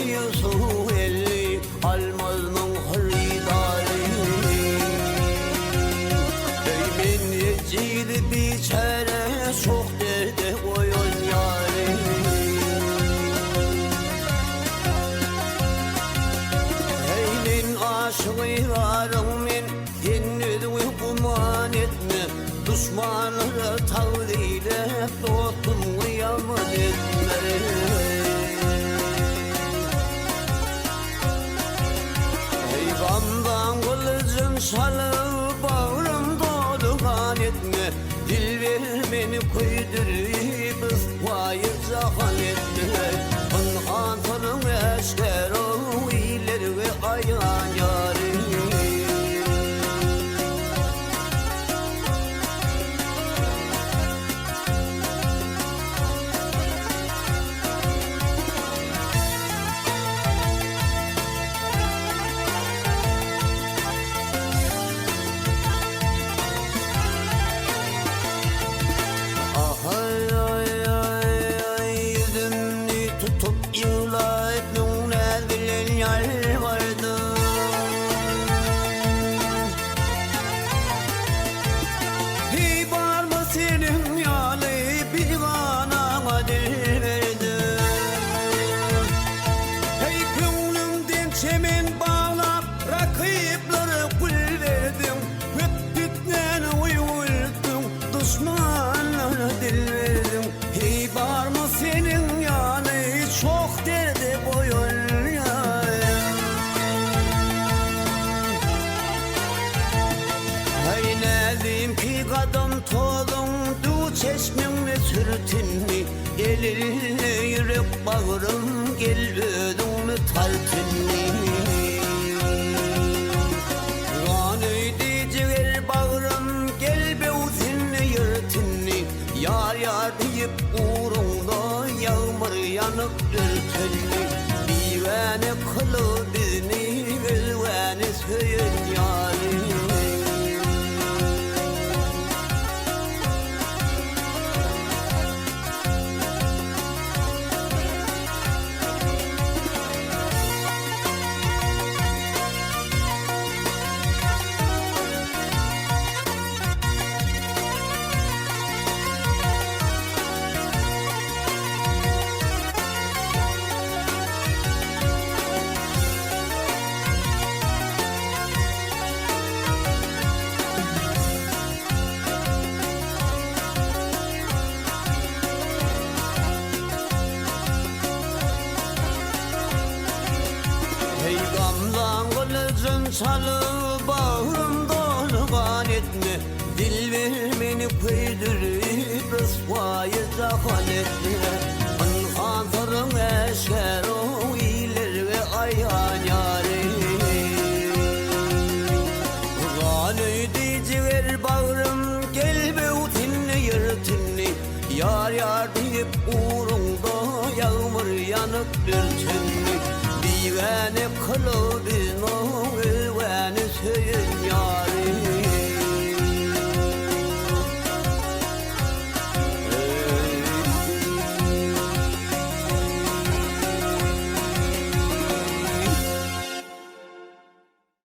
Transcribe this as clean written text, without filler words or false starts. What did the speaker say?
Yusuf elli almazның hırıdarı Eymen yecidi biçare çok derde koyun yâri Eymen aşığı varım men Yennüdüğü kuman etme Düşmanları tavdiyle dostum kıyamet etme Eyvandan kılıcın salıp bağrım dolu kan etme Dil vermeni kıydırıp ısvayı zahan etme Anhatının eşker o ileri ve ayağın yarı Çeşmimle sürtünni Elilli yürek bağrım Gel ödümü taltinni Ganıydı ciğer bağrım Gel be uzinli yırtinni Yar yar deyip uğrunda Yağmur yanıp ürtünni Divane kılı bizni Gülveni söyün yâri Gamdan kılıcın çalıp bağrım dolu kan etme Dil vermeni kıydırıp ısvayı zahan etme Anhatırın eşker o ileri ve ayağın yâri Ganıydı ciğer bağrım gel be utinli yırtinli Yar yar deyip uğrunda yağmur yanıp ürtünni Divane kılı bizno gülveni söyün